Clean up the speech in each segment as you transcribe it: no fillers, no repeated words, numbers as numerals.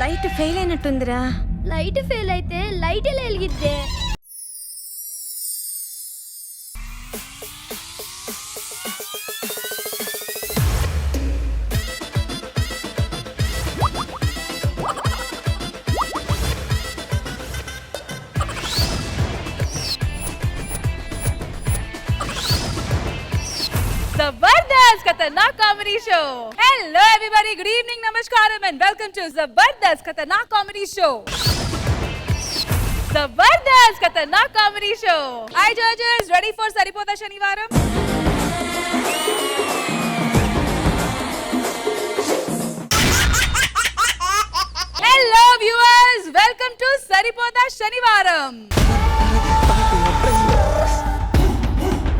Light fail అయినట్టుందిరా. Light fail అయితే light ఎలా వెలిగిద్దే? Zabardast Khatarnak Comedy Show. Hello everybody, good evening, namaskaram and welcome to Zabardast Khatarnak Comedy Show. Zabardast Khatarnak Comedy Show. Hi judges, ready for Saripota Shanivaram? Hello viewers, welcome to Saripota Shanivaram.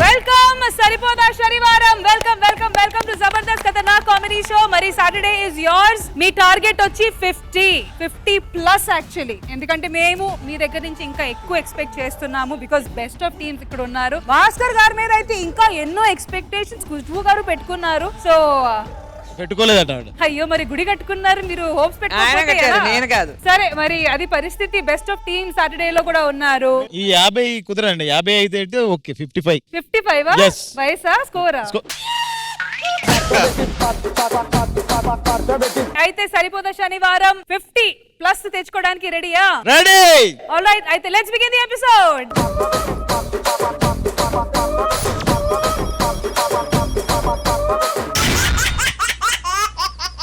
Welcome Saripodhaa Sanivaaram. Welcome to Jabardasth Khatarnak comedy show. మరి Saturday is yours. మీ target వచ్చి 50 plus actually, ఎందుకంటే మేము మీ దగ్గర నుంచి ఇంకా ఎక్కువ expect చేస్తున్నాము బికాస్ బెస్ట్ ఆఫ్ టీమ్స్ ఇక్కడ ఉన్నారు. భాస్కర్ గారి మీద అయితే ఇంకా ఎన్నో ఎక్స్పెక్టేషన్స్ ఖుష్బూ గారు పెట్టుకున్నారు. సో పెట్టుకోలేదట. అయ్యో, మరి గుడి కట్టుకున్నారు మీరు, హోప్స్ పెట్టుకోలేదు. సరే, మరి అది పరిస్థితి. బెస్ట్ ఆఫ్ టీమ్ సాటర్డే లో కూడా ఉన్నారు. ఈ 50 కుదరండి. 50 అయితే ఓకే. 55 వయసా స్కోరా? అయితే సరిపోదా శనివారం 50 ప్లస్ తెచ్చుకోవడానికి రెడీయా? రెడీ. ఆల్రైట్, అయితే let's begin the episode.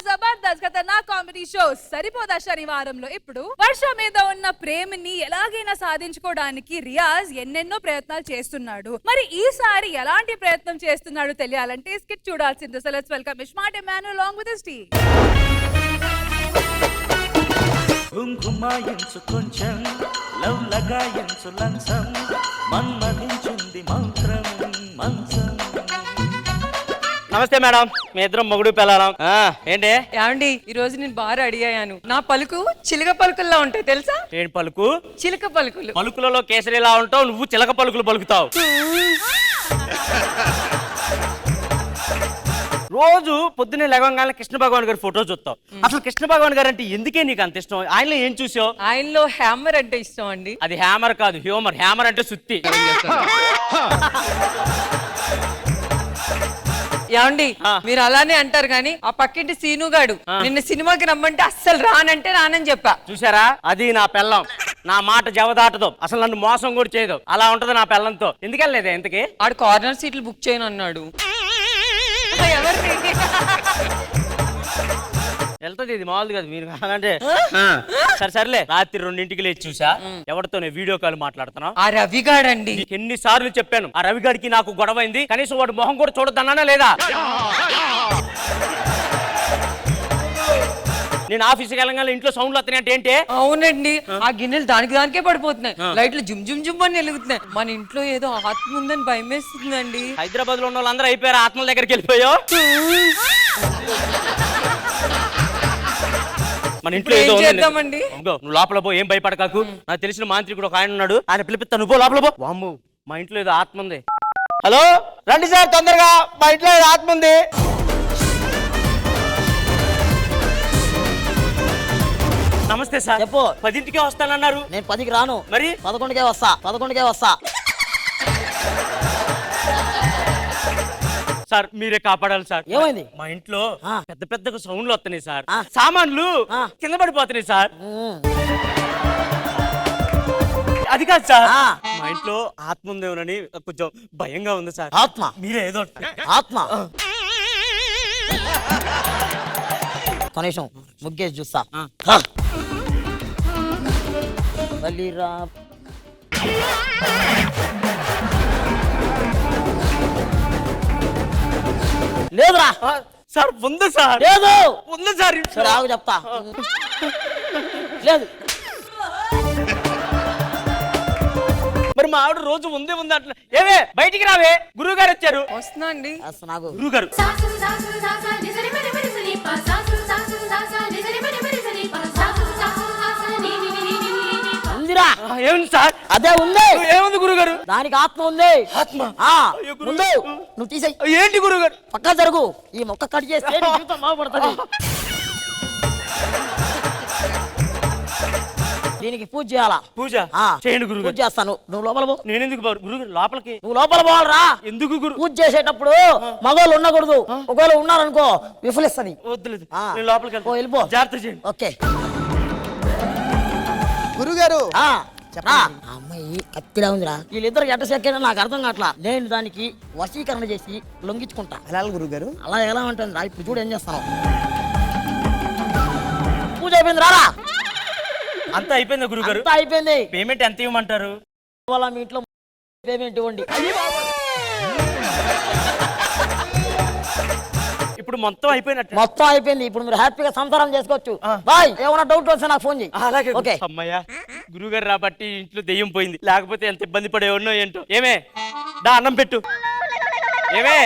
Jabardasth Khatarnak comedy show సరిపోదా శనివారంలో ఇప్పుడు వర్ష మీద ఉన్న ప్రేమని ఎలాగైనా సాధించుకోవడానికి రియాజ్ ఎన్నెన్నో ప్రయత్నాలు చేస్తున్నాడు. మరి ఈసారి ఎలాంటి ప్రయత్నం చేస్తున్నాడు తెలియాలంటే స్కిట్ చూడాల్సిందే. So let's welcome smart Emmanuel along with his team. కుంకుమాయించు కొంచెం లవ్ లగాయించు లంచం మన్మధించుంది మంత్రం మంచం. నమస్తే మేడం, మీ ఇద్దరం మొగుడు పెళ్ళాం. ఏంటి ఏమండి, ఈ రోజు నేను బాగా అడిగాను. నా పలుకు చిలక పలుకుల్లా ఉంటాయి తెలుసా? ఏంటి పలుకు? చిలక పలుకులు. పలుకులలో కేసరిలా ఉంటావు, నువ్వు చిలక పలుకులు పలుకుతావు. రోజు పొద్దున్నే లేవగానే కృష్ణ భగవాన్ గారి ఫోటో చూస్తావు. అసలు కృష్ణ భగవాన్ గారు అంటే ఎందుకే నీకు అంత ఇష్టం? ఆయనలో ఏం చూసావు? ఆయనలో హ్యామర్ అంటే ఇష్టం అండి. అది హ్యామర్ కాదు, హ్యూమర్. హ్యామర్ అంటే సుత్తి. ఏమండి, మీరు అలానే అంటారు కానీ ఆ పక్కింటి సీనుగాడు నిన్న సినిమాకి రమ్మంటే అస్సలు రానంటే రానని చెప్పా. చూసారా, అది నా పెళ్ళం. నా మాట జవదాటదు, అసలు నన్ను మోసం కూడా చేయదు. అలా ఉంటది నా పెళ్ళంతో. ఎందుకెళ్ళలేదా ఇంతకి? ఆడు కార్నర్ సీట్లు బుక్ చేయను అన్నాడు. వెళ్తుంది, ఇది మామూలు కదా. మీరు కాదంటే సర్లే. రాత్రి 2ంటికి లేచి చూసా, ఎవరితోనే వీడియో కాల్ మాట్లాడుతున్నా. ఆ రవిగాడండి. ఎన్ని సార్లు చెప్పాను, ఆ రవిగాడికి నాకు గొడవైంది, కనీసం వాడు మొహం కూడా చూడొద్దన్నానా లేదా? నేను ఆఫీస్కి వెళ్ళగానే ఇంట్లో సౌండ్లు వస్తున్నాయి అంటే ఏంటి? అవునండి, ఆ గిన్నెలు దానికే పడిపోతున్నాయి, లైట్లు జుమ్ జుమ్ జుమ్ అని వెలుగుతున్నాయి. మన ఇంట్లో ఏదో ఆత్మ ఉందని భయం వేస్తుందండి. హైదరాబాద్ లో ఉన్న వాళ్ళందరూ అయిపోయారు, ఆత్మల దగ్గరికి వెళ్ళిపోయా. మన ఇంట్లో ఏదో చేద్దామండి. నువ్వు లోపల పో, ఏం భయపడకాకు. నాకు తెలిసిన మాంత్రికుడు ఒక ఆయన ఉన్నాడు, ఆయన పిలిపిస్తా, నువ్వు లోపల పో. వామ్ము, మా ఇంట్లో ఏదో ఆత్మ ఉంది. హలో, రండి సార్ తొందరగా, మా ఇంట్లో ఏదో ఆత్మ ఉంది. నమస్తే సార్. చెప్పు. 10ంటికే వస్తానన్నారు. నేను 10కి రాను, మరి 11కే వస్తా. సార్ మీరే కాపాడాలి సార్. ఏమైంది? మా ఇంట్లో పెద్ద పెద్ద సౌండ్లు వస్తున్నాయి సార్, సామాన్లు కింద పడిపోతున్నాయి సార్. అది కాదు సార్, మా ఇంట్లో ఆత్మ ఉందేమోనని కొంచెం భయంగా ఉంది సార్. ఆత్మ? మీరే ఏదో ఆత్మ కనీసం ముగ్గేసి చూస్తా. బలిరా లేదురా సార్. ఉంది సార్. లేదు. ఉంది సార్. సరే ఆగు చెప్తా. లేదు. మరి మా ఆవిడ రోజు ఉంది అట్లా. ఏవే బయటికి రావే, గురువు గారు వచ్చారు. వస్తున్నా అండి. నాకు గురువు గారు ఏముంది సార్? అదే ఉంది. ఏముంది గురువు గారు? దానికి ఆత్మ ఉంది. ఆత్మ? ముందు నువ్వు తీసేయి. ఏంటి గురువు గారు? పక్క జరుగు, ఈ మొక్క కట్ చేస్తే బాగుపడుతుంది. దీనికి పూజ చేయాలా? పూజ ఆ. చేయండి పూజ గురుగారు. చేస్తాను, నువ్వు లోపల పో. నేను ఎందుకు గురుగారు లోపలికి? నువ్వు లోపల పోవాలరా. ఎందుకు గురు? పూజ చేసేటప్పుడు మగవాళ్ళు ఉండకూడదు, ఒకవేళ ఉన్నారనుకో విఫలిస్తుంది. వద్దులేదు, ఆ. నేను లోపలికి ఓ, వెళ్ళిపో. జాగ్రత్త చేయండి. ఓకే. గురుగారు ఆ, చెప్పరా. ఆ అమ్మాయి కత్తిలా ఉందిరా. వీళ్ళిద్దరికి ఎట్ట సెక్కైనా నాకు అర్థం కావట్లా. నేను దానికి వశీకరణ చేసి లొంగించుకుంటా. ఎలా గురుగారు? అలా ఎలా ఉంటుంది రా. ఇప్పుడు చూడు ఏం చేస్తాను. పూజ అయిపోయింది, రారా. అంతా అయిపోయిందా గురుగారు? అంతా అయిపోయింది. పేమెంట్ ఎంత ఇవ్వమంటారు? వాళ్ళ మీ ఇంట్లో పేమెంట్ ఇవ్వండి. ఇప్పుడు మొత్తం అయిపోయినట్టు. మొత్తం అయిపోయింది. ఇప్పుడు మీరు హ్యాపీగా సంసారం చేసుకోవచ్చు. బాయ్, ఏమైనా డౌట్ వస్తే నాకు ఫోన్ చేయి. అలాగే ఓకే. అమ్మయ్యా, గురుగారు రాబట్టి ఇంట్లో దెయ్యం పోయింది, లేకపోతే ఎంత ఇబ్బంది పడేవన్నో ఏంటో. ఏమే దా అన్నం పెట్టు. ఏమే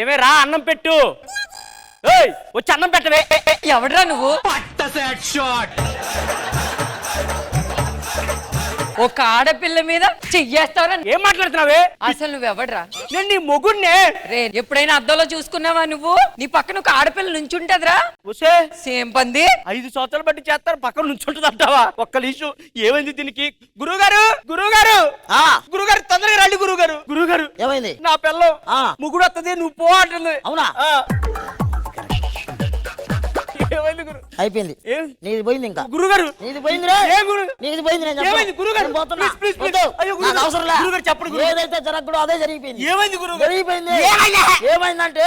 ఏమే రా అన్నం పెట్టు. ఏయ్ వచ్చి అన్నం పెట్టవే. ఎవడ్రా నువ్వు? ఒక ఆడపిల్ల మీద చెయ్యేస్తావరా? ఏం మాట్లాడుతున్నావే? అసలు నువ్వెవడ్రా? నేను నీ మొగుడినే. రే, ఎప్పుడైనా అద్దంలో చూసుకున్నావా నువ్వు? నీ పక్కన ఒక ఆడపిల్ల నుంచుంటదిరా. వసే సేమ్ పంది. 5 సంవత్సరాలు బట్టి చేస్తారు, పక్కన నుంచుంటుంది అంటావా? ఒక్క నిమిషం, ఏమైంది దీనికి? గురువుగారు గురువుగారు ఆ, గురువుగారు తొందరగా రండి. గురువుగారు గురువుగారు ఏమైంది? నా పిల్లం ఆ. ముగ్గురు వస్తుంది, నువ్వు పో అంటుంది. అవునా? ఆ. ఏమైంది గురు? అయిపోయింది. ఏం? నీది పోయింది. ఇంకా గురుగారు నీది పోయింది రే. ఏం గురు? నీది పోయింది. నేను చెప్పను. ఏమైంది గురుగారు? నేను పోతున్నా. ప్లీజ్, ప్లీజ్, వద్దు. అయ్యో గురుగారు. నాకు అవసరం లే. గురుగారు చెప్పండి గురుగారు. ఏదైతే జరగకూడదో అదే జరిగిపోయింది. ఏమైంది గురుగారు? జరిగిపోయింది. ఏమైందంటే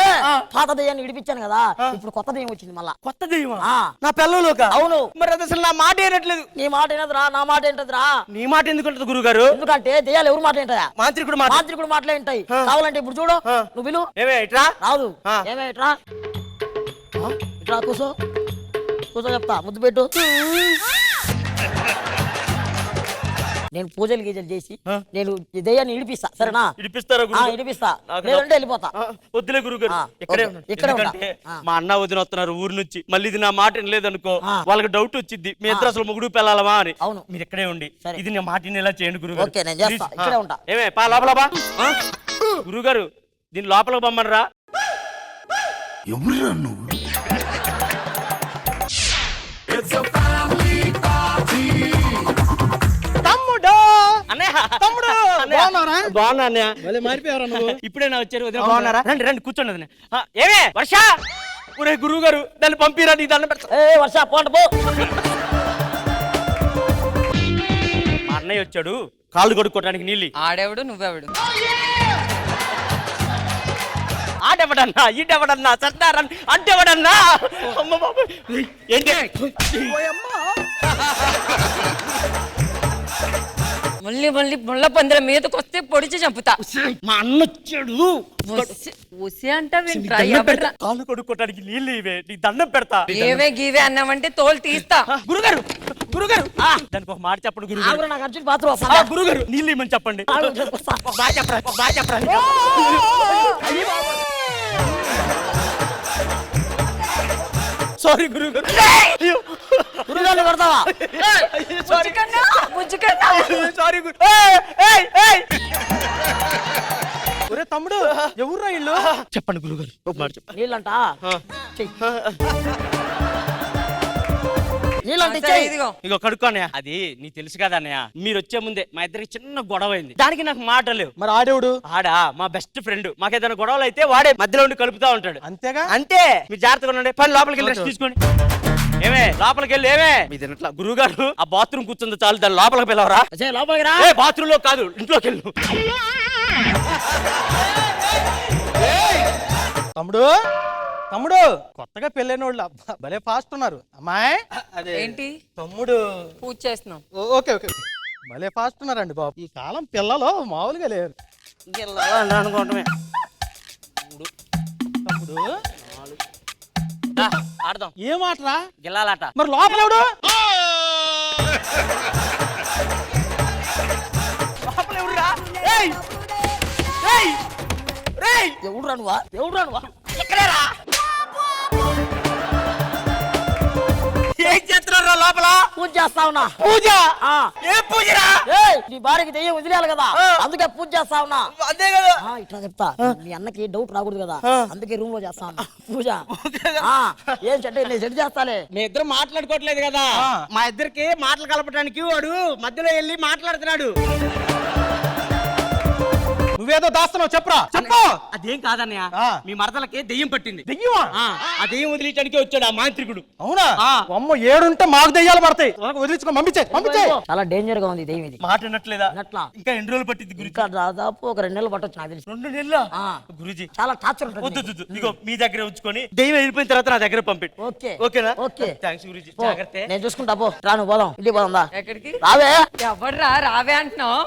పాత దయ్యాన్ని విడిపించాను కదా, ఇప్పుడు కొత్త దయ్యం వచ్చింది మళ్ళా. కొత్త దెయ్యమా? ఆ. నా పిల్లలోక? అవును. మరి అది అసలు నా మాట ఏనట్లేదు. నీ మాట ఏంటదిరా, నా మాట ఏంటదిరా? నీ మాట ఎందుకు ఉంటుంది గురుగారు? ఎందుకంటే దెయ్యాలు ఎవరు మాట ఏంటదా? మాంత్రికుడు మాట. మాంత్రికుడు మాటలే ఉంటాయి. కావాలంటే ఇప్పుడు చూడు, నువ్వు విలు. ఏమే ఇట్రా. రాదు. ఆ. ఏమే ఇట్రా. ఇట్రా కూసో. కూసో చెప్తా, ముద్దు పెట్టు. నేను పూజలు గీజలు చేసి నేను ఈ దయ్యాన్ని ఇడిపిస్తా, సరేనా? ఇడిపిస్తారా ఆ, గురుగారు? ఇడిపిస్తా. నాకు లేదంటే వెళ్ళిపోతా. వద్దులే గురుగారు, ఆ, ఇక్కడే ఓకే. ఉండండి. ఇక్కడే ఉంటా. ఎందుకంటే ఆ. మా అన్న వదిన వస్తున్నారు ఊరు నుంచి, మళ్ళీ ఇది నా మాట వినలేదనుకో ఆ. వాళ్ళకి డౌట్ వచ్చింది, మీ ఇద్దరు అసలు మొగుడు పెళ్ళాలమా అని. అవును. మీరు ఇక్కడే ఉండి సరే. ఇది నా మాట ఇలా చేయండి గురుగారు. ఓకే, నేను చేస్తా. ప్లీజ్. ఇక్కడే ఉంటా. ఏమే పా లోపల బా. గురుగారు దీని లోపల బొమ్మనరా. ఎవరురా నువ్వు? తమ్ముడు అన్నయ్య, తమ్ముడు బాగున్నారా? బాగున్నా అన్నయ్య. భలే మారిపోయారా నువ్వు? ఇప్పుడే నా వచ్చారు వదిన, బాగున్నారా? రండి రండి కూర్చోండి వదిన. ఏమే వర్ష, ఒరే గురువు గారు దాన్ని పంపిరా, నీ దండం పెడతా. ఏ వర్ష, పోండి పో. మా అన్నయ్య వచ్చాడు, కాళ్ళు కడుక్కోవడానికి నీళ్ళు. ఆడెవడు నువ్వెవడు? ఆడెవడన్నా ఈడెవడన్నా సర్దారన్ అంటెవడన్నా. అమ్మ బాబోయ్. ఏంటి? మళ్ళీ మళ్ళీ ముళ్ళ పందిర మీదకి వస్తే పొడిచి చంపుతా. మా అన్న వచ్చాడు. ఒసే అంటా వింట్రా? దండం పెడతా. ఎవడ్రా? కాళ్ళు కడుక్కోవడానికి నీళ్ళు ఇవే, నీ దండం పెడతా. ఏవే గీవే అన్నావంటే తోలు తీస్తా. గురుగారు గురుగారు దానికి ఒక మాట చెప్పండి గురుగారు. ఆగురా, నాకు అర్జెంట్ బాత్రూమ్ వస్తా. గురుగారు నీళ్ళు ఇమ్మని చెప్పండి. ఆగు, వస్తా. ఒక మాట చెప్పరా, ఒక మాట చెప్పరా. సారీ గురుగారు. అయ్యో. గురుగారిని కొడతావా? బుజ్జికన్నా, బుజ్జికన్నా. సారీ గురు. ఒరే తమ్ముడు, ఎవర్రా ఇల్లు? చెప్పండి గురుగారు, ఒక మాట చెప్పండి. నీళ్ళంట చెయ్యి. సరే, ఇదిగో. ఇగో కడుక్కో అన్నయ్య. అది నీకు తెలుసు కదా అన్నయ్య, మీరు వచ్చే ముందే మా ఇద్దరికి చిన్న గొడవ అయింది, దానికి నాకు మాట లేవు. మరి ఆడేవుడు? ఆడా మా బెస్ట్ ఫ్రెండ్, మాకేదైనా గొడవలు అయితే వాడే మధ్యలో ఉండి కలుపుతా ఉంటాడు. అంతేగా? అంతే. మీరు జాగ్రత్తగా ఉండండి. పని లోపలికి వెళ్ళి రెస్ట్ తీసుకోండి. ఏమే లోపలికి వెళ్ళి. ఏమే మీ తినట్లా గురువు గారు ఆ బాత్రూమ్ కూర్చుంది చాలు, దాని లోపలికి పిలవరా. అజయ్, లోపలికి రా. ఏ బాత్రూమ్ లో కాదు, ఇంట్లోకి వెళ్ళు. తమ్ముడు తమ్ముడు కొత్తగా పెళ్ళైన వాళ్ళు అబ్బా, భలే ఫాస్ట్ ఉన్నారు. అమ్మాయి ఏంటి తమ్ముడు పూజ చేస్తున్నావు? ఓకే ఓకే, భలే ఫాస్ట్ ఉన్నారండి బాబు. ఈ కాలం పిల్లలు మామూలుగా లేరు. అనుకోవటమే. తమ్ముడు దా, ఆడదాం. ఏం ఆటరా? గిల్లాలాట. మరి లోపల ఎవడు? లోపల ఎవరురా? ఏయ్! ఏయ్! రేయ్! ఎవడురా నువ్వా? ఎవడురా నువ్వా? ఇక్కడేరా. ఏం చేస్తున్నారు లోపల? పూజ చేస్తా ఉన్నా. పూజ? ఆ. ఏం పూజరా? ఏయ్, నీ భార్యకి దెయ్యం వదిలేయాలి కదా, అందుకే పూజ చేస్తా ఉన్నా. అంతే కదా. ఇట్లా చెప్తా, మీ అన్నకి డౌట్ రాకూడదు కదా, అందుకే రూమ్ లో చేస్తా ఉన్నా పూజ. ఏం చెట్టు నేను సెట్ చేస్తాలే. మీ ఇద్దరు మాట్లాడుకోవట్లేదు కదా, మా ఇద్దరికి మాటలు కలపడానికి వాడు మధ్యలో వెళ్ళి మాట్లాడుతున్నాడు. నువ్వేదో దాస్తున్నావు, చెప్పురా చెప్పు. అదేం కాదన్నయ్య, మీ మరదలకి దెయ్యం పట్టింది. దెయ్యమా? ఆ దెయ్యం వదిలించడానికి వచ్చాడు ఆ మాంత్రికుడు. అవునా? అమ్మ, ఏడుంటే మాకు దెయ్యాలు పడతాయి. వదిలించుకో, పంపించే. చాలా డేంజర్ గా ఉంది దెయ్యం ఇది. మాట వినట్లేదా? అట్లా ఇంకా ఎన్ని రోజులు పట్టింది గురించి? ఇంకా దాదాపు ఒక 2 నెలలు పట్టొచ్చు నాకు తెలిసి. 2 నెలలు? గురుజీ చాలా టార్చర్ ఉంటుంది. వద్దు, ఇగో మీ దగ్గర ఉంచుకొని దెయ్యం వెళ్ళిపోయిన తర్వాత నా దగ్గర పంపిండు. ఓకే ఓకేనా? ఓకే. థ్యాంక్స్ గురుజీ, పో, జాగ్రత్త. నేను చూసుకుంటా. పో, రాను పోదాం, ఇంటికి పోదాం దా. ఎక్కడికి? రావే. ఎవడ్రా రావే అంటున్నావు?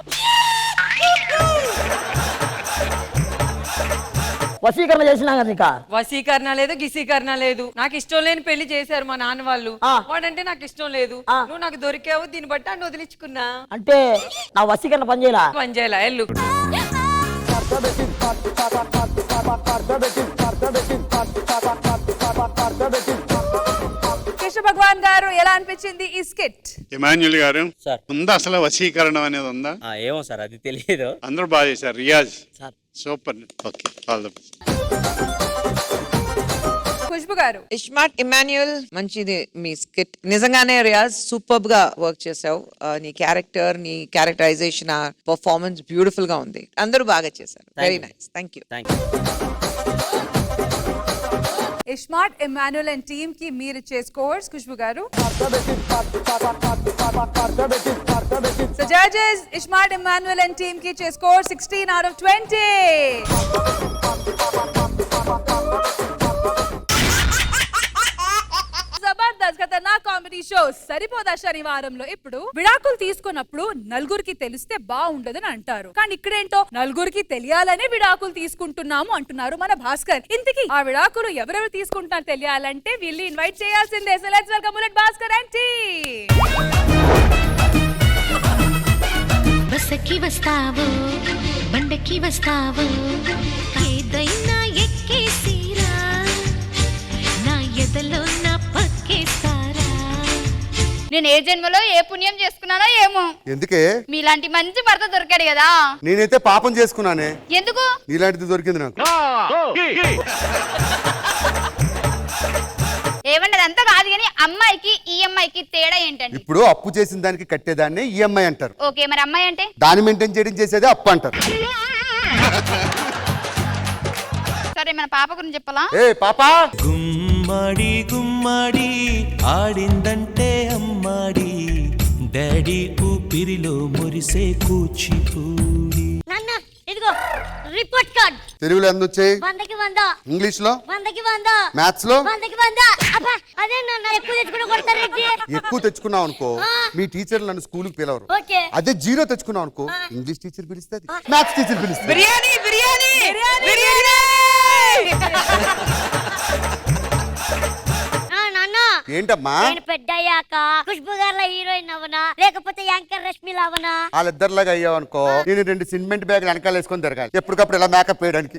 వసీకరణ చేసినా కదా ఇంకా. వసీకరణ లేదు, గిసీకరణ లేదు. నాకు ఇష్టం లేని పెళ్లి చేశారు మా నాన్న వాళ్ళు. వాడంటే నాకు ఇష్టం లేదు. నువ్వు నాకు దొరికావు, దీన్ని బట్టి అన్ని వదిలించుకున్నా. అంటే నా వసీకరణ పని చేయలా? పని చేయాల ఎల్లు. కృష్ణ భగవాన్ గారు, ఎలా అనిపించింది ఈ స్కిట్? ఇమాన్యుల్ గారు, ఉందా అసలు వశీకరణం అనేది ఉందా? ఏమో సార్, అది తెలియదు. అందరూ బాగా చేశారు. Riyaz sir super. Okay, all the best. Khushbu గారు. ఇస్మార్ట్ ఇమాన్యుయల్, మంచిది మీ స్కిట్. నిజంగానే రియాజ్ సూపర్ గా వర్క్ చేసావు. నీ క్యారెక్టర్, నీ క్యారెక్టరైజేషన్, పర్ఫార్మెన్స్ బ్యూటిఫుల్ గా ఉంది. అందరూ బాగా చేశారు. Very nice. Thank you. ISmart Emmanuel and team కి మీరు ఇచ్చే స్కోర్స్ ఖుష్బు గారు. So judges, iSmart Emmanuel and team కి ఇచ్చే స్కోర్ 16 out of 20. జబర్దస్త్ ఖతర్నాక్ కామెడీ షో సరిపోదా శనివారంలో ఇప్పుడు విడాకులు తీసుకున్నప్పుడు నలుగురికి తెలిస్తే బాగుండదని అంటారు. కానీ ఇక్కడేంటో నలుగురికి తెలియాలని విడాకులు తీసుకుంటున్నాము అంటున్నారు మన భాస్కర్. ఇంతకీ ఆ విడాకులు ఎవరెవరు తీసుకుంటున్నారు తెలియాలంటే వీళ్ళు ఇన్వైట్ చేయాల్సిందే. So let's welcome bullet Bhaskar and team. బసకి వస్తావో బండకి వస్తావో ఏదైనా ఎక్కేసిరా నా ఎదలో నా పక్కేస్తారా. నేను ఏ జన్మలో ఏ పుణ్యం చేసుకున్నానో ఏమో, ఎందుకే మీలాంటి మంచి భర్త దొరికాడు కదా. నేనైతే పాపం చేసుకున్నానే, ఎందుకు? నీలాంటిది దొరికింది నాకు. ఏమంటే అదంతా కాదు కానీ అమ్మాయికి ఈ అమ్మాయికి తేడా ఏంటండి? ఇప్పుడు అప్పు చేసిన దానికి కట్టేదాన్ని ఈఎంఐ అంటారు. ఓకే, మరి అమ్మాయి అంటే దాన్ని మెయింటైన్ చేయడం చేసేదే అప్పు అంటారు. సరే, మన పాప గురించి చెప్పాలా? ఏ పాపా, గుమ్మడి గుమ్మడి ఆడిందంటే అమ్మాడి డాడీ ఊపిరిలో మురిసే కూచిపూడి. నాన్న ఇదిగో రిపోర్ట్ కార్డ్. తెలుగులో ఎంత వచ్చాయి? 100కి 100. ఇంగ్లీష్ లో 100కి 100. మ్యాథ్స్ లో 100కి 100. అబ్బా, అదే నాన్న ఎక్కువ తెచ్చుకుని కొడతారేంటి? ఎక్కువ తెచ్చుకున్నావు అనుకో మీ టీచర్ నన్ను స్కూల్కి పిలవరు. ఓకే. అదే 0 తెచ్చుకున్నావు అనుకో ఇంగ్లీష్ టీచర్ పిలుస్తుంది, మ్యాథ్స్ టీచర్ పిలుస్తుంది. బిర్యానీ బిర్యానీ బిర్యానీ. ఏంటమ్మా? నేను పెద్దయ్యాక ఖుష్బు గారిలో హీరోయిన్ అవనా లేకపోతే యాంకర్ రష్మిలా అవనా? వాళ్ళిద్దరిలాగా అయ్యావు అనుకో నేను 2 సిమెంట్ బ్యాగులు వెనకాల వేసుకొని తిరగాలి ఎప్పటికప్పుడు ఇలా మేకప్ వేయడానికి.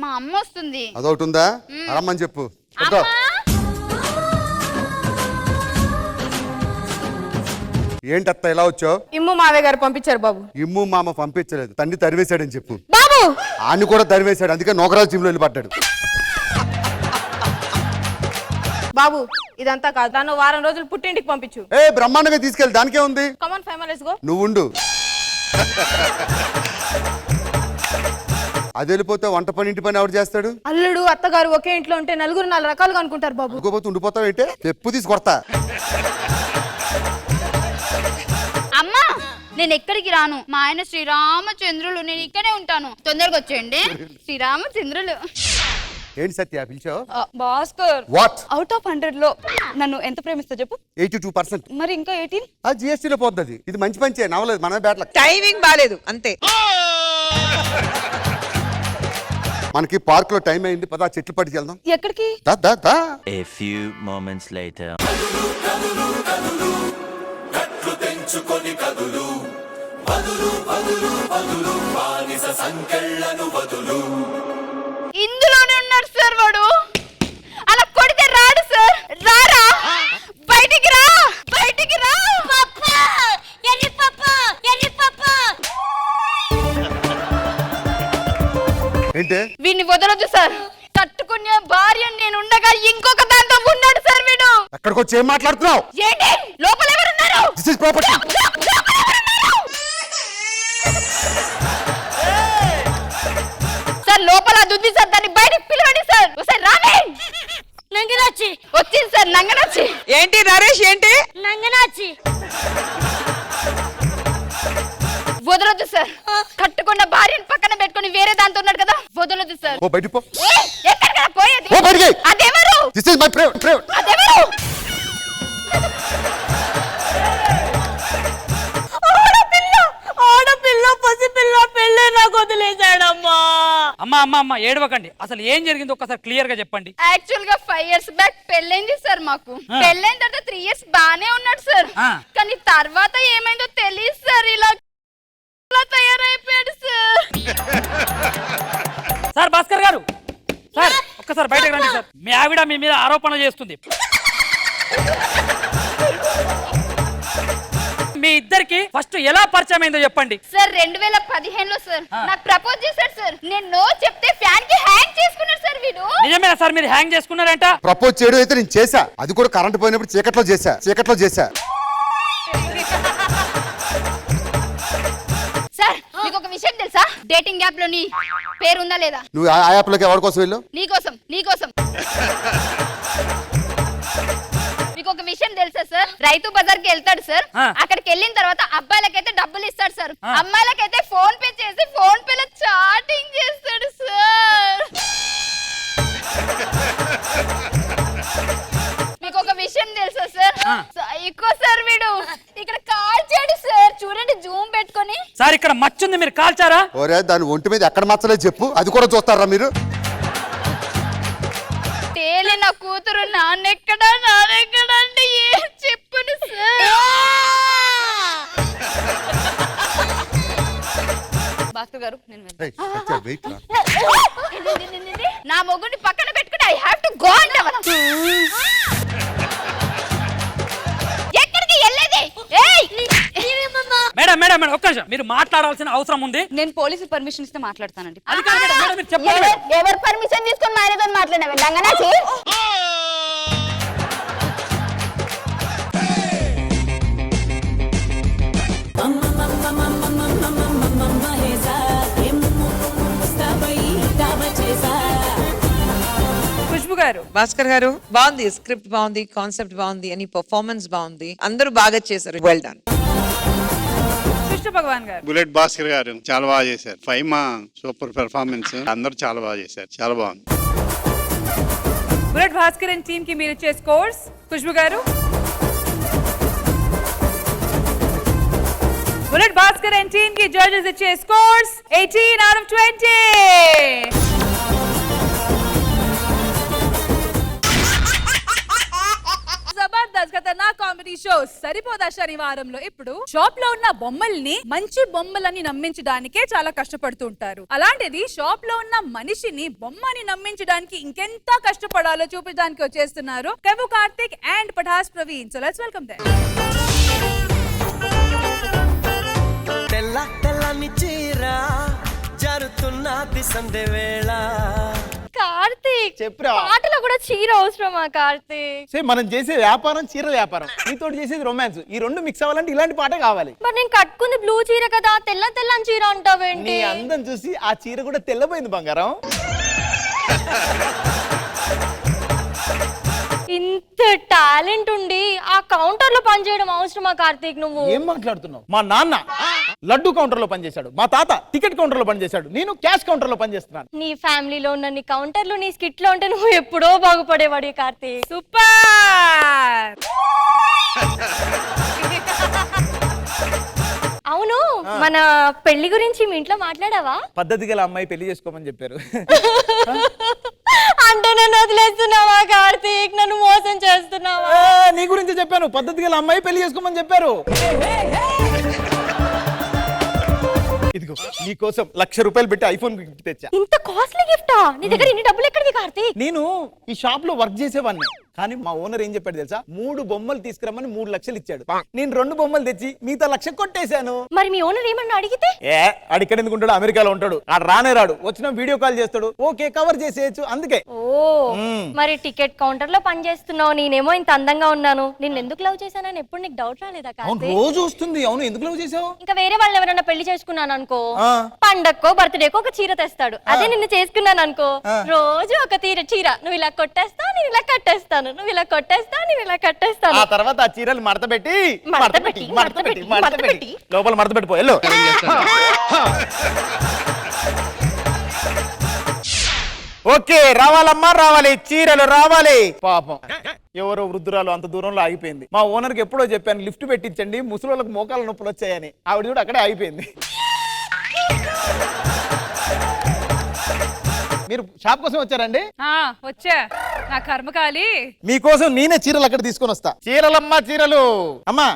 మా అమ్మ వస్తుంది. అదొకటి ఉందా? రమ్మని చెప్పు. ఏంటత్త ఇలా వచ్చావు? ఇమ్ము మావయ్య గారు పంపించారు బాబు. ఇమ్ము మామ పంపించలేదు, తండ్రి తరివేశాడని చెప్పు. బాబు ఆన్ని కూడా తరివేశాడు, అందుకే నోకరాజు జిమ్ లో వెళ్ళి పడ్డాడు. బాబు ఇదంతా కాదు, నన్ను వారం రోజులు పుట్టింటికి పంపించు. ఏ బ్రహ్మాండంగా తీసుకెళ్ళి దానికే ఉంది. కమాన్ ఫైవ్ లెట్స్ గో. నువ్వు ఉండు. అది వెళ్ళిపోతే వంట పని ఇంటి పని ఎవరు చేస్తాడు? అల్లుడు అత్తగారు ఒకే ఇంట్లో ఉంటే నలుగురు 4 రకాలుగా అనుకుంటారు బాబు. ఇంకోపోతే ఉండిపోతావు ఏంటే? తెప్పు తీసి కొడతా. అమ్మా, నేను ఎక్కడికి రాను. మా ఆయన శ్రీరామచంద్రులు, నేను ఇక్కడే ఉంటాను. తొందరగా వచ్చేయండి. శ్రీరామచంద్రులు. ఏంటి సత్య పిలిచావు? భాస్కర్, వాట్? అవుట్ ఆఫ్ 100 లో నన్ను ఎంత ప్రేమిస్తా చెప్పు? 82%. మరి ఇంకా 18? ఆ జిఎస్టీలో పోద్ది. ఇది మంచి పంచే, నవ్వలేదు, మనమే బ్యాట్ల. టైమింగ్ బాలేదు అంతే. మనకి పార్క్ లో టైం అయింది, పద చెట్లు పట్టుకు వెళ్దాం. ఎక్కడికి? దా దా దా. A few moments later. ఇందులోనే ఉన్నాడు సార్ వాడు. అలా ఏంటి వీడిని వదలొద్దు సార్. కట్టుకునే భార్య నేను ఉండగా ఇంకొక దాంతో ఉన్నాడు సార్ వీడు. అక్కడికి వచ్చి ఏం మాట్లాడుతున్నావు? ఏంటి లోపల ఎవరున్నారు? This is property. సార్ లోపల అది ఉంది సార్, దాన్ని బయటికి పిలవండి సార్. ఒకసారి రావే. నంగనాచి వచ్చింది సార్. నంగనాచి ఏంటి నరేష్ ఏంటి? నంగనాచి వదలొద్దు సార్. కట్టుకున్న భార్యను పక్కన పెట్టుకొని వేరే దాంతో ఉన్నాడు కదా, వదలొద్దు సార్. ఓ బయటికి పో. ఎక్కడికైనా పోయేది. ఓ బయటికి. అదెవరు? This is my private. అదెవరు? ఆడపిల్ల పసిపిల్ల పెళ్ళే నాకు వదిలేశాడమ్మా. అమ్మా అమ్మా అమ్మా ఏడవకండి. అసలు ఏం జరిగిందో ఒక్కసారి క్లియర్ గా చెప్పండి. యాక్చువల్ గా 5 years బ్యాక్ పెళ్ళైంది సార్ మాకు. పెళ్ళైన తర్వాత 3 years బానే ఉన్నాడు సార్. కానీ తర్వాత ఏమైందో తెలియదు సార్. ఇలా తయారైపోయాడు సార్. సార్ భాస్కర్ గారు, సార్ ఒక్కసారి బయటకు రండి సార్. మీ ఆవిడ మీ మీద ఆరోపణ చేస్తుంది. మీ ఇద్దరికి ఫస్ట్ ఎలా పరిచయం అయిందో చెప్పండి. సార్ 2015లో సార్ నాకు ప్రపోజ్ చేశాడు సార్. నేను నో చెప్తే ఫ్యాన్ కి హ్యాంగ్ చేసుకున్నాడు సార్ వీడు. నిజమేనా సార్ మీరు హ్యాంగ్ చేసుకున్నారంట? ప్రపోజ్ చేయడం అయితే నేను చేశా, అది కూడా కరెంట్ పోయినప్పుడు చీకట్లో చేశా. సార్ మీకు ఒక విషయం తెలుసా? డేటింగ్ యాప్ లో నీ పేరు ఉందా లేదా? నువ్వు ఆ యాప్ లోకి ఎవరి కోసం వెళ్ళు? నీకోసం. మీకు ఒక విషయం తెలుసా సార్? రైతు బజార్ కి వెళ్తాడు సార్. అక్కడికి వెళ్ళిన తర్వాత అబ్బాయిలకైతే డబ్బులు ఇస్తాడు సార్, అమ్మాయిలకైతే ఫోన్ పే చేసి ఫోన్ పే లో చాటింగ్ చేస్తాడు సార్. మీకు ఒక విషయం తెలుసా సార్? సైకో సార్ వీడు. ఇక్కడ కాల్చాడు సార్, చూడండి జూమ్ పెట్టుకొని. సార్ ఇక్కడ మచ్చుంది, మీరు కాల్చారా? ఓరే దాని ఒంటి మీద ఎక్కడ మచ్చలేదు చెప్పు, అది కూడా చూస్తారా మీరు? తేలి నా కూతురు నాన్నెక్కడా అంటే ఏం చెప్పను సార్. భాస్కర్ గారు నా మొగుడిని పక్కన పెట్టుకుని ఐ హావ్ టు గో అంటే ఎక్కడికి వెళ్ళేది? మేడం మేడం మేడం ఒక్క నిమిషం, మీరు మాట్లాడాల్సిన అవసరం ఉంది. నేను పోలీసు పర్మిషన్ ఇస్తే మాట్లాడతానండి. అది కాదు మేడం, మేడం మీరు చెప్పండి మేడం. ఎవరు పర్మిషన్ తీసుకొని మారేదో మాట్లాడవే లంగనాచి? ఖుష్బు గారు, భాస్కర్ గారు బాగుంది, స్క్రిప్ట్ బాగుంది, కాన్సెప్ట్ బాగుంది, అని పర్ఫార్మెన్స్ బాగుంది, అందరూ బాగా చేశారు. Well done. కృష్ణ భగవాన్ గారు. బుల్లెట్ భాస్కర్ గారు చాలా బాగా చేశారు. ఫైమా సూపర్ పెర్ఫార్మెన్స్, అందరూ చాలా బాగా చేశారు, చాలా బాగుంది. బుల్లెట్ భాస్కర్ అండ్ టీమ్ కి మీరు ఇచ్చే scores. Khushbu garu. Bullet Bhaskar and team కి జడ్జెస్ ఇచ్చే స్కోర్స్ 18 out of 20. జబర్దస్త్ ఖతర్నాక్ కామెడీ షో సరిపోదా శనివారంలో ఇప్పుడు షాప్ లో ఉన్న బొమ్మల్ని మంచి బొమ్మలని నమ్మించడానికే చాలా కష్టపడుతూ ఉంటారు. అలాంటిది షాప్ లో ఉన్న మనిషిని బొమ్మని నమ్మించడానికి ఇంకెంత కష్టపడాలో చూపించడానికి వచ్చేస్తున్నారు Kevvu Karthik and Patas Praveen. So let's welcome them. తెల్లని చీర జరుతున్నది సందే వేళ. కార్తిక్ చెప్పురా. పాటలో కూడా చీర అవసరమా కార్తిక్? మనం చేసే వ్యాపారం చీర వ్యాపారం, నీతో చేసేది రొమాన్స్. ఈ రెండు మిక్స్ అవ్వాలంటే ఇలాంటి పాట కావాలి. మరి నేను కట్టుకుంది బ్లూ చీర కదా, తెల్లని చీర అంటావేంటి? నీ అందం చూసి ఆ చీర కూడా తెల్లబోయింది బంగారం. ఇంత టాలెంట్ ఉండి ఆ కౌంటర్ లో పనిచేయడం అవసరమా కార్తీక్? నువ్వు ఏం మాట్లాడుతున్నావు? మా నాన్న లడ్డు కౌంటర్ లో పనిచేశాడు, మా తాత టికెట్ కౌంటర్ లో పనిచేశాడు, నేను క్యాష్ కౌంటర్ లో పనిచేస్తున్నాను. నీ ఫ్యామిలీలో ఉన్న నీ కౌంటర్లు నీ స్కిట్ లో ఉంటే నువ్వు ఎప్పుడో బాగుపడేవాడి కార్తీక్. సూపర్. అవును, మన పెళ్లి గురించి మీ ఇంట్లో మాట్లాడావా? పద్ధతి గల అమ్మాయి పెళ్లి చేసుకోమని చెప్పారు. అంటే నన్ను వదిలేస్తున్నావా కార్తీక్? నన్ను మోసం చేస్తున్నావా? నీ గురించి చెప్పాను, పద్ధతి గల అమ్మాయి పెళ్లి చేసుకోమని చెప్పారు. ఇదిగో నీ కోసం 1,00,000 రూపాయలు పెట్టి ఐఫోన్ గిఫ్ట్ తెచ్చా. ఇంత కాస్ట్లీ గిఫ్టా? నీ దగ్గర ఇన్ని డబ్బులు ఎక్కడివి కార్తీక్? నేను ఈ షాప్ లో వర్క్ చేసేవాడిని, కానీ మా ఓనర్ ఏం చెప్పాడు తెలుసా, 3 బొమ్మలు తీసుకురమ్మని 3 లక్షలు ఇచ్చాడు. నేను 2 బొమ్మలు తెచ్చి మిగతా 1 లక్ష కొట్టేశాను. మరి మీ ఓనర్ ఏమన్నా అడిగితే? అడిక్కడ ఎందుకు ఉంటాడు, అమెరికాలో ఉంటాడు. ఆడు రానే రాడు, వచ్చిన వీడియో కాల్ చేస్తాడు, ఓకే కవర్ చేసేయచ్చు. అందుకే. మరి టికెట్ కౌంటర్ లో పని చేస్తున్నావు, నేనేమో ఇంత అందంగా ఉన్నాను, నిన్ను ఎందుకు లవ్ చేశానని ఎప్పుడు నీకు డౌట్ రాలేదా? రోజు వస్తుంది. అవును, ఎందుకు లవ్ చేసావు? ఇంకా వేరే వాళ్ళు ఎవరైనా పెళ్లి చేసుకున్నాను అనుకో, పండక్కో బర్త్డేకో ఒక చీర తెస్తాడు. అదే నిన్ను చేసుకున్నాను అనుకో, రోజు ఒక చీర, నువ్వు ఇలా కొట్టేస్తా, నేను ఇలా కట్టేస్తాను, నువ్వు ఇలా కొట్టేస్తా, నేను ఇలా కట్టేస్తాను. ఆ తర్వాత ఆ చీరలు మడత పెట్టి లోపల మడత పెట్టిపో. ఎల్లో ఓకే, రావాలమ్మా రావాలి, చీరలు రావాలి. పాపం ఎవరో వృద్ధురాలు అంత దూరంలో ఆగిపోయింది. మా ఓనర్కి ఎప్పుడో చెప్పాను లిఫ్ట్ పెట్టించండి, ముసలోళ్ళకి మోకాళ్ళ నొప్పులు వచ్చాయని. ఆవిడ కూడా అక్కడే ఆగిపోయింది. మీరు షాప్ కోసం వచ్చారండి? వచ్చా, నా కర్మకాలి. మీకోసం నేనే చీరలు అక్కడ తీసుకొని వస్తా. చీరలమ్మా చీరలు. అమ్మా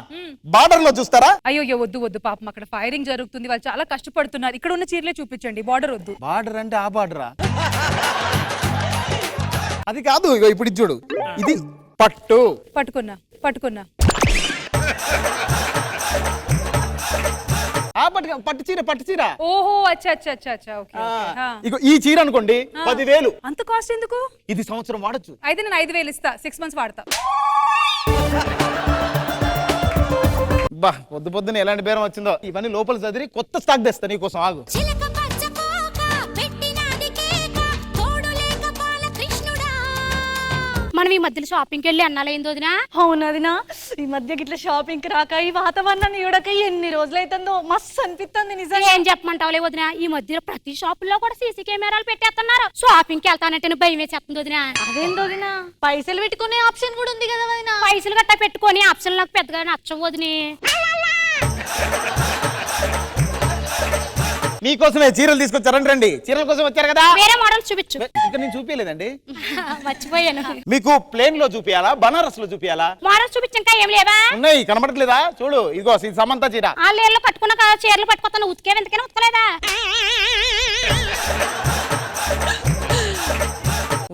బార్డర్ లో చూస్తారా? అయ్యో వద్దు వద్దు, పాపం అక్కడ ఫైరింగ్ జరుగుతుంది, వాళ్ళు చాలా కష్టపడుతున్నారు. ఇక్కడ ఉన్న చీరలే చూపించండి, బార్డర్ వద్దు. బార్డర్ అంటే ఆ బార్డరా? అది కాదు, ఇగో ఇప్పుడు ఇది చూడు, ఇది పట్టు. పట్టుకున్నా పట్టు చీర. ఓహో, అచ్చా. ఓకే. ఇగో ఈ చీర అనుకోండి 10,000. అంత కాస్ట్ ఎందుకు? ఇది సంవత్సరం వాడచ్చు. అయితే నేను 5,000 ఇస్తా, 6 months వాడతా. బా పొద్దున ఎలాంటి బేరం వచ్చిందో. ఇవన్నీ లోపల చదివి కొత్త స్టాక్ తెస్తా నీకోసం, ఆగు. మనం ఈ మధ్యలో షాపింగ్కి వెళ్ళి అన్నాలేందో వదినా? అవునదినా, ఈ మధ్య గిట్ల షాపింగ్ కి రాక ఈ వాతావరణాన్ని చూడక ఎన్ని రోజులు అవుతుందో మస్తు అనిపిస్తుంది. నిజంగా ఏం చెప్పమంటావులే వదినా, ఈ మధ్య ప్రతి షాప్ లో కూడా సీసీ కెమెరాలు పెట్టేస్తున్నారు. షాపింగ్ కి వెళ్తానంటే భయం వేసేస్తుంది వదినా. అదేందో వదినా, పైసలు పెట్టుకునే ఆప్షన్ కూడా ఉంది కదా వదినా. పైసలు గట్టా పెట్టుకునే ఆప్షన్ నాకు పెద్దగా నచ్చవు వదినే. మీకోసమే చీరలు తీసుకొచ్చారండి. రండి, చీరల కోసం వచ్చారు కదా. వేరే మోడల్స్ చూపించు. ఇంకా నేను చూపించలేదండి, మర్చిపోయాను. మీకు ప్లేన్ లో చూపియాలా, బనారస్ లో చూపియాలా? మోడల్స్ చూపించాక ఏం లేవా? ఉన్నాయి, కనబడట్లేదా? చూడు, ఇదిగో ఇది సమంత చీర. ఆ లేర్లో కట్టుకున్న చీరలు పట్టుకొస్తాను, ఉతికేవి ఎందుకైనా ఉతకలేదా?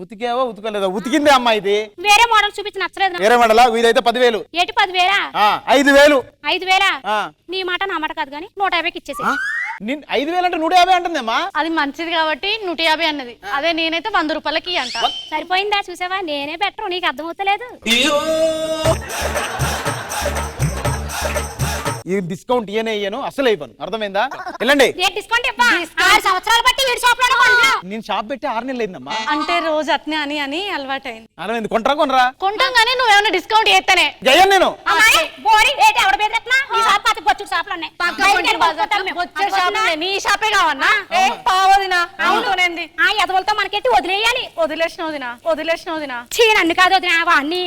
ఉతికేవో ఉతకలేదా? ఉతికిందే అమ్మా. ఇది వేరే మోడల్ చూపించి నచ్చలేదు. వేరే మోడలా? ఇదైతే 10,000. ఏటి 10,000? 5,000. 5,000? నీ మాట నా మాట కాదు కానీ 150కి ఇచ్చేసి. 5,000 అంటే 150 అంటుందేమ్మా. అది మంచిది కాబట్టి 150 అన్నది. అదే నేనైతే 100 రూపాయలకి అంట. సరిపోయిందా? చూసావా, నేనే బెటర్, నీకు అర్థమవుతలేదు. ఈ డిస్కౌంట్ ఇయ్యను, అసలు ఇవ్వను. అర్థమైందా? వెళ్ళండి. డిస్కౌంట్ 6 సంవత్సరాలు బట్టి ఈ షాప్ లో నేను షాప్ పెట్టి 6 నెలలు అయిందమ్మా. అంటే రోజు అట్నే అని అలవాటైంది. అర్థమైంది. కొనరా కొంటాం కానీ నువ్వేమన్నా డిస్కౌంట్ చేస్తానే జయన్ నేను. నీ షాపే కావన్నా? పావదినా అవునునేంది ఆ ఎదవలతో మనకెట్టి వదిలేయాలి. వదిలేసిన వదినా చీరన్ని కాదు వదినా అన్ని.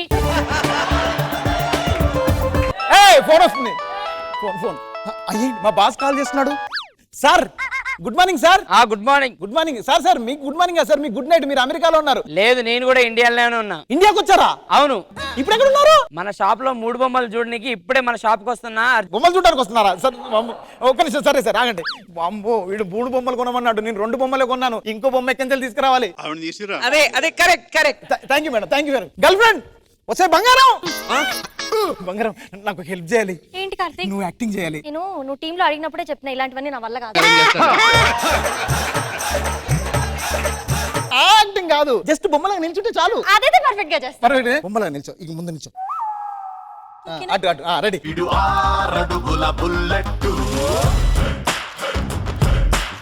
ఫోన్ వస్తుంది. ఫోన్ అయ్యి మా బాస్ కాల్ చేస్తున్నాడు. Sir good morning sir. Good morning. Good morning sir. Sir మీకు గుడ్ మార్నింగ్ సార్, మీకు గుడ్ నైట్. మీరు అమెరికాలో ఉన్నారు? లేదు, నేను కూడా ఇండియాలోనే ఉన్నా. ఇండియాకి వచ్చారా? అవును. ఇప్పుడు ఎక్కడ ఉన్నారు? మన షాప్ లో 3 బొమ్మలు చూడడానికి ఇప్పుడే మన షాప్ కి వస్తున్నా. బొమ్మలు చూడడానికి వస్తున్నారా సార్? ఒక్క నిమిషం. సరే సార్ ఆగండి. అమ్మో, వీడు 3 బొమ్మలు కొనమన్నాడు, నేను 2 బొమ్మలే కొన్నాను. ఇంకో బొమ్మ ఎక్కడి తీసుకురావాలి. అదే correct. Thank you madam, thank you madam. Girl friend వచ్చే బంగారం. బంగారం నాకు హెల్ప్ చేయాలి. ఏంటి కార్తీక్? నువ్వు యాక్టింగ్ చేయాలి. నువ్వు టీమ్ లో అడిగినప్పుడే చెప్పిన ఇలాంటివన్నీ నా వల్ల కాదు. యాక్టింగ్ కాదు, జస్ట్ బొమ్మలాగా నిల్చుంటే చాలు. అదైతే పర్ఫెక్ట్ గా చేస్తా. పర్ఫెక్ట్. బొమ్మలాగా నిల్చో, ఇక ముందు నిల్చో. అటు రెడీ.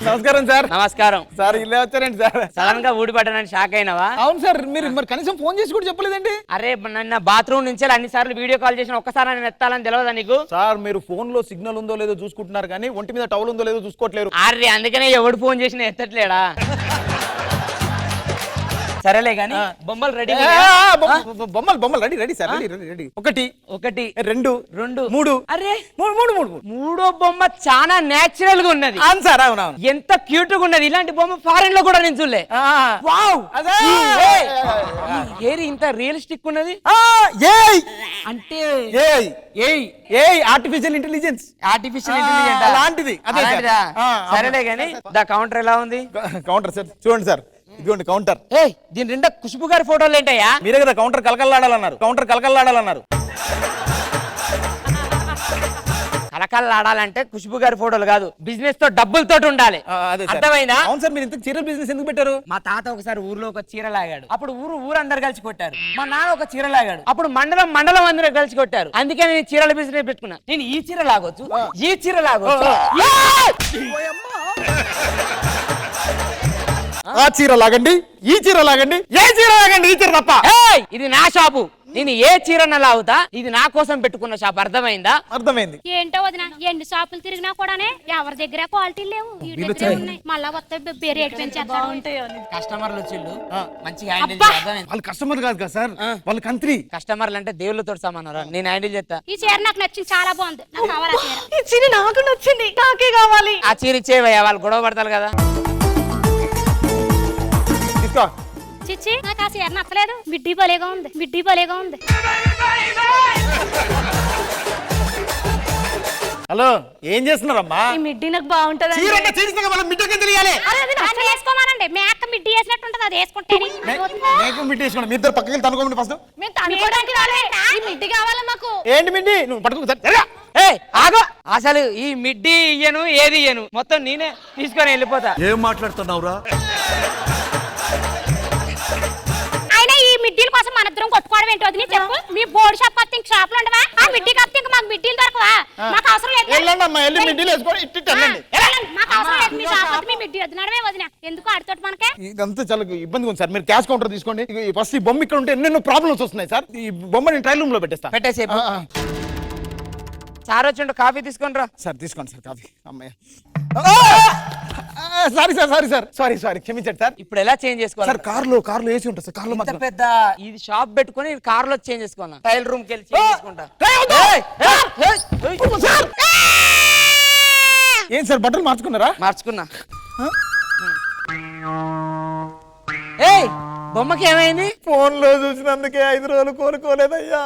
నమస్కారం సార్. నమస్కారం సార్. ఇల్లే వచ్చారండి సార్. సడన్ గా ఊడిపడ్డానని షాక్ అయినావా? అవును సార్. మీరు మరి కనీసం ఫోన్ చేసి కూడా చెప్పలేదండి. అరే నన్ను బాత్రూమ్ నుంచి అన్ని సార్లు వీడియో కాల్ చేసిన ఒక్కసారి నేను ఎత్తాలని తెలియదా నీకు? సార్ మీరు ఫోన్ లో సిగ్నల్ ఉందో లేదో చూసుకుంటున్నారు కానీ ఒంటి మీద టవల్ ఉందో లేదో చూసుకోవట్లేరు. అరే అందుకనే ఎవడు ఫోన్ చేసినా ఎత్తట్లేడా? సరేలే గానీ బొమ్మలు రెడీ. బొమ్మలు రెడీ సార్. రెడీ. 1 2 3. అరే 3వ బొమ్మ చాలా నేచురల్ గా ఉన్నది. సార్ అవునవును. ఎంత క్యూట్ గా ఉన్నది. ఇలాంటి బొమ్మ ఫారెన్ లో కూడా నేను చూడలే. వావ్, హెయిర్ ఇంత రియలిస్టిక్ ఉన్నది. అంటే ఆర్టిఫిషియల్ ఇంటెలిజెన్స్ అలాంటిది. సరేలే గానీ ద కౌంటర్ ఎలా ఉంది? కౌంటర్ సార్ చూడండి సార్, ఇదిగోండి కౌంటర్. ఏయ్ దీని నిండా ఖుష్బు గారి ఫోటోలు ఏంటయ్యా? మీరే కదా కౌంటర్ కలకల్లాడాలన్నారు. కౌంటర్ కలకల్లాడాలన్నారు. కలకల్లాడాలంటే ఖుష్బు గారి ఫోటోలు కాదు, బిజినెస్ తో డబ్బులతో ఉండాలి. అదే సార్. అర్థమైందా? అవును సార్, మీరు ఇంత చీరల బిజినెస్ ఎందుకు పెట్టారు? మా తాత ఒకసారి ఊర్లో ఒక చీర లాగాడు, అప్పుడు ఊరందరు కలిసి కొట్టారు. మా నాన్న ఒక చీర లాగాడు, అప్పుడు మండలం అందరూ కలిసి కొట్టారు. అందుకే నేను చీరల బిజినెస్ పెట్టుకున్నా. నేను ఈ చీర లాగొచ్చు, ఈ చీర లాగొచ్చు. ఆ చీర లాగండి, ఈ చీర లాగండి, ఏ చీర లాగండి, ఈ చీర తప్ప. ఏయ్, ఇది నా షాపు, నేను ఏ చీరన లాగుతా. ఇది నా కోసం పెట్టుకున్న షాప్. అర్థమైందా? అర్థమైంది. ఏంటో వదిన ఎన్ని షాపులు తిరిగినా కూడానే ఎవరి దగ్గర క్వాలిటీ లేవు, ఈ దగ్గరే ఉన్నాయి. మళ్ళా వస్తే రేట్ పెంచేస్తారు. కస్టమర్లు వచ్చిళ్ళు మంచిగా హ్యాండిల్ అబ్బా! చేద్దాం. వాళ్ళు కస్టమర్ కాదు కదా సార్, వాళ్ళు కంత్రి. కస్టమర్లు అంటే దేవుళ్ళతో సమానం. నేను హ్యాండిల్ చేస్తా. ఈ చీర నాకు నచ్చింది, చాలా బాగుంది, నాకు కావాలి ఆ చీర. ఈ చీర నాకు నచ్చింది, నాకే కావాలి. ఆ చీర ఇచ్చేవయ్యా, వాళ్ళు గొడవ పడతారు కదా. తీసుకో. చిచ్చి నాకు ఆ చీర నచ్చలేదు, మిడ్డీ భలేగా ఉంది, మిడ్డీ భలేగా ఉంది. హలో, ఏం చేస్తున్నారమ్మా? ఈ మిడ్డీ నాకు బాగుంటది. చీర అంటే చీరగా వాళ్ళ మిడ్డకి తెలియాలి. దాన్ని వేసుకోమానండి, మేక మిడ్డీ వేసినట్టు ఉంటది, అది వేసుకుంటే. మీకు మిడ్డి వేసుకోండి. మీ ఇద్దరు పక్కకి తనుకోండి ఫస్ట్. మేము తనుకోవడానికి రాలేదు, ఈ మిడ్డీ కావాలా మాకు. ఏంటి మిడ్డి? నువ్వు పట్టుకో. ఏయ్ ఆగో, అసలు ఈ మిడ్డీ ఇయ్యను, ఏది ఇయ్యను, మొత్తం నేనే తీసుకొని వెళ్ళిపోతా. ఏం మాట్లాడుతున్నావురా? అయినా ఈ మిడ్డీల కోసం మన ఇద్దరం కొట్టుకోవడం ఏంటో వదిని చెప్పు. మీ బోర్డు షాప్ వస్తే ఇంక షాపులు ఉండవా? ఆ మిడ్డీ కాస్తే ఇంక మాకు మిడ్డీలు దొరకవా? మాకు అవసరం లేదు. వెళ్ళండి అమ్మా, వెళ్ళి మిడ్డీలు వేసుకోండి. ఇట్టి వెళ్ళండి. వెళ్ళండి, మాకు అవసరం లేదు. మీ షాప్ వస్తే మీ మిడ్డీ వదినడమే వదిన, ఎందుకు ఆడితోటి మనకే. ఇదంతా చాలా ఇబ్బందిగా ఉంది సార్. మీరు క్యాష్ కౌంటర్ తీసుకోండి. ఫస్ట్ ఈ బొమ్మ ఇక్కడ ఉంటే ఎన్నెన్నో ప్రాబ్లమ్స్ వస్తున్నాయి సార్. ఈ బొమ్మ నేను ట్రైల్ రూమ్ లో పెట్టేస్తా. పెట్టేసి సార్ వచ్చిండు, కాఫీ తీసుకొని రా. సార్ తీసుకోండి సార్ కాఫీ. అమ్మాయి సారీ క్షమించండి సార్. ఇప్పుడు ఎలా చేంజ్ చేసుకోవాలి సార్? కార్లో ఏసీ ఉంటుంది సార్. కార్లో ఇంత మాత్రం పెద్ద ఇది షాప్ పెట్టుకొని కార్ లో చేంజ్ చేసుకోవాలి. టైల్ రూమ్ కి వెళ్ళి చేంజ్ చేసుకుంటా. ఏం సార్ బట్టలు మార్చుకున్నారా? మార్చుకున్నా. ఏయ్ బొమ్మకి ఏమైంది? ఫోన్ లో చూసినందుకే 5 రోజులు కోలుకోలేదయ్యా.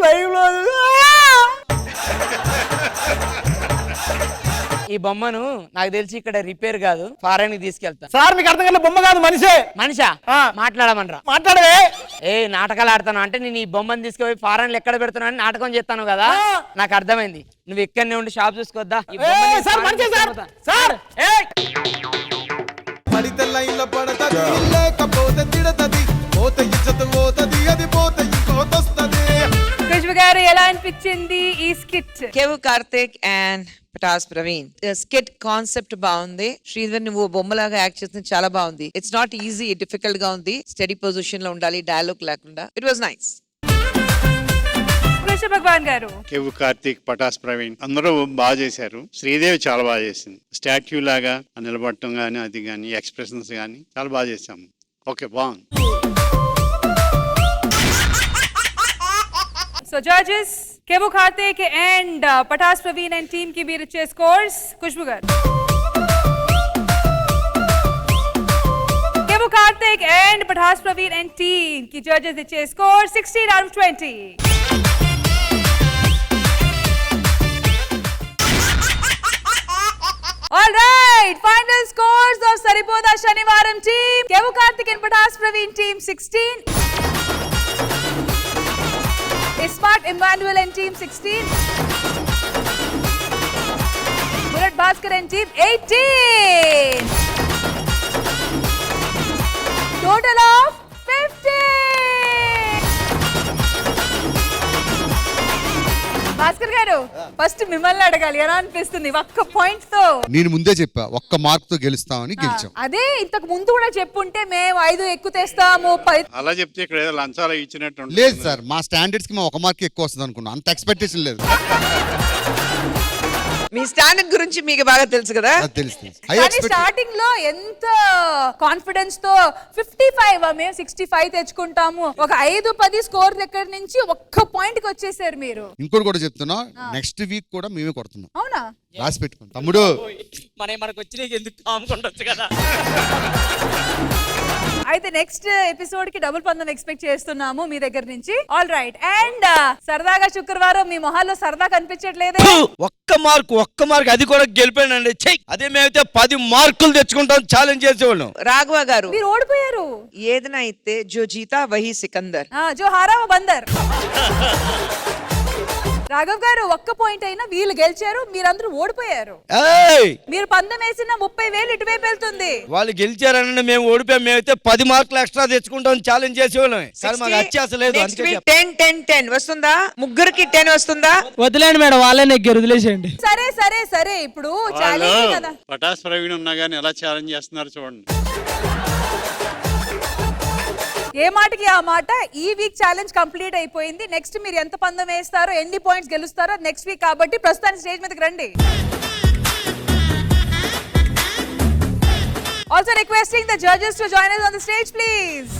లైవ్ లో ఈ బొమ్మను నాకు తెలిసి ఇక్కడ రిపేర్ కాదు, ఫారెన్ కి తీసుకెళ్తా. సార్ మీకు అర్థం కాదు, బొమ్మ కాదు మనిషే. మనిషా? మాట్లాడమనరా. మాట్లాడవే. ఏ నాటకాలు ఆడతాను అంటే నేను ఈ బొమ్మను తీసుకుపోయి ఫారెన్ లో ఎక్కడ పెడుతున్నా అని నాటకం చేస్తాను కదా. నాకు అర్థమైంది. నువ్వు ఇక్కడనే ఉండి షాప్ చూసుకోద్దా. పడితే లైన్లో పడతది, లేకపోతే తిడతది, పోతే ఇజ్జత్ పోతది, అది పోతే ఇంకోతొస్తది. ఖుష్బు గారు ఎలా అనిపించింది ఈ skit? Kevvu Karthik and Patas Praveen. Skit concept బాగుంది. శ్రీధర్ నువ్వు బొమ్మలాగా యాక్ట్ చేస్తుంది చాలా బాగుంది. ఇట్స్ నాట్ ఈజీ, డిఫికల్ట్ గా ఉంది. స్టడీ పొజిషన్ లో ఉండాలి, డైలాగ్ లేకుండా. It was nice. Krishna Bhagavan garu, Kevvu Karthik, Pataas Praveen అందరూ బాగా చేశారు. శ్రీదేవి చాలా బాగా చేసింది. స్టాట్యూ లాగా నిలబడటం గానీ, అది కానీ ఎక్స్ప్రెషన్స్ కానీ చాలా బాగా చేశాము. ఓకే, బాగుంది. So judges Kevvu Karthik and Patas Praveen and team కి మీరు ఇచ్చే scores. Khushbu garu, Kevvu Karthik and Patas Praveen and team కి జడ్జెస్ ఇచ్చే score 16 out of 20. All right, final scores of Saripoda Shanivaram team. Kevu Karthik and Patas Praveen team 16. Ismat Emmanuel and team 16. Bullet Bhaskar and team 18. Total of 50. Bhaskar గారు, first మిమ్మల్ని అడగాలి, ఎలా అనిపిస్తుంది ఒక్క point తో? నేను ముందే చెప్పా, ఒక్క మార్క్ తో గెలుస్తామని గెలిచాం. అదే ఇంతకు ముందు కూడా చెప్పుంటే మేము 5 ఎక్కువ తెస్తాము 10. అలా చెప్తే ఇక్కడ ఏదో లంచాలు ఇచ్చినట్టు ఉంటుంది. లేదు సార్, మా స్టాండర్డ్స్ కి మేము 1 మార్క్ ఎక్కువ వస్తుంది అనుకున్నాం. అంత ఎక్స్పెక్టేషన్ లేదు. మీ స్టాండర్డ్ గురించి మీకు బాగా తెలుసు కదా. తెలుస్తుంది. కానీ స్టార్టింగ్ లో ఎంత కాన్ఫిడెన్స్ తో 55 మేము 65 తెచ్చుకుంటాము, ఒక 5-10 స్కోర్ దగ్గర నుంచి ఒక్క పాయింట్ కి వచ్చేసారు మీరు. ఇంకోటి కూడా చెప్తున్నా, నెక్స్ట్ వీక్ కూడా మేమే కొడుతున్నాం. అవునా? రాసి పెట్టుకోండి తమ్ముడు. మనకు వచ్చి ఎందుకు కాముకుండొచ్చు కదా. అయితే నెక్స్ట్ ఎపిసోడ్ కి డబుల్ పందెం ఎక్స్పెక్ట్ చేస్తున్నాము మీ దగ్గర నుంచి. All right. అండ్ సరదాగా శుక్రవారం మీ మొహాల్లో సరదా కనిపించట్లేదే. ఒక్క మార్క్ అది కూడా గెలిపానండి. అదే మేమైతే 10 మార్కులు తెచ్చుకుంటాం ఛాలెంజ్ చేసేవాళ్ళం. రాఘవ గారు మీరు ఓడిపోయారు. ఏదైనా అయితే జో జీతా వహీ సికందర్. జో హారా వో బందర్. రాఘవ్ గారు ఒక్క పాయింట్ అయినా వీళ్ళు గెలిచారు, మీరందరూ ఓడిపోయారు. మీరు పందెం వేసిన 30,000 ఇటువైపు వెళ్తుంది. వాళ్ళు గెలిచారని మేము ఓడిపోయాం. మేమైతే 10 మార్కులు ఎక్స్ట్రా తెచ్చుకుంటాం ఛాలెంజ్ చేసేవాళ్ళం. కానీ మాకు అత్యాసలేదు. 10 వస్తుందా? ముగ్గురికి 10 వస్తుందా? వదిలేండి మేడం, వాళ్ళే నెగ్గారు, వదిలేసేయండి. సరే సరే సరే, ఇప్పుడు ఛాలెంజ్ కదా. పటాస్ ప్రవీణ్ ఉన్నా కానీ ఎలా ఛాలెంజ్ చేస్తున్నారు చూడండి. ఏ మాటకి ఆ మాట. ఈ వీక్ ఛాలెంజ్ కంప్లీట్ అయిపోయింది. నెక్స్ట్ మీరు ఎంత పందెం వేస్తారో, ఎన్ని పాయింట్స్ గెలుస్తారో నెక్స్ట్ వీక్. కాబట్టి ప్రస్తుతానికి స్టేజ్ మీదకి రండి. Also requesting the judges to join us on the stage please.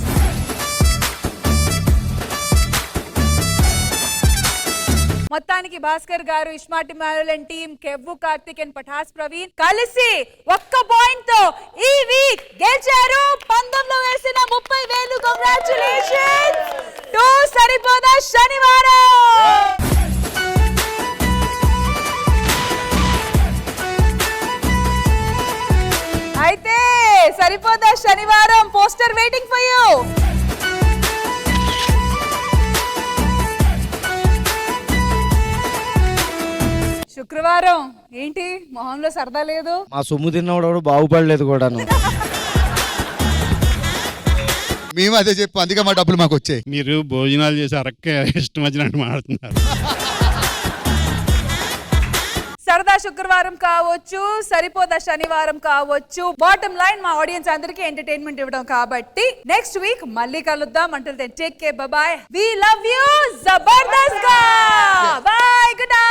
మొత్తానికి Bhaskar garu, ismart Manuel team, Kevvu Karthik and Patas Praveen కలిసి ఒక్క పాయింట్ తో ఈ వీక్ గెలిచారు. పందెంలో వేసిన 30,000. కంగ్రాచులేషన్స్ టు సరిపోదా శనివారం. అయితే సరిపోదా శనివారం పోస్టర్ వెయిటింగ్ ఫర్ యూ. శుక్రవారం ఏంటి మొహంలో సరదా లేదు? మా సొమ్ము తిన్నవాడు బాగుపడలేదు కూడాను. మేము అదే చెప్పు, అందుకే మా డబ్బులు మాకు వచ్చాయి. మీరు భోజనాలు చేసి అరక్క ఇష్టం వచ్చినట్టు మాడుతున్నారు. సరదా శుక్రవారం కావచ్చు, సరిపోదా శనివారం కావచ్చు. బాటమ్ లైన్ మా ఆడియన్స్ అందరికీ ఎంటర్టైన్మెంట్ ఇవ్వడం కాబట్టి నెక్స్ట్ వీక్ మళ్ళీ కలుద్దాం. Until then take care, bye bye. We love you Jabardasth గా. Bye, good night.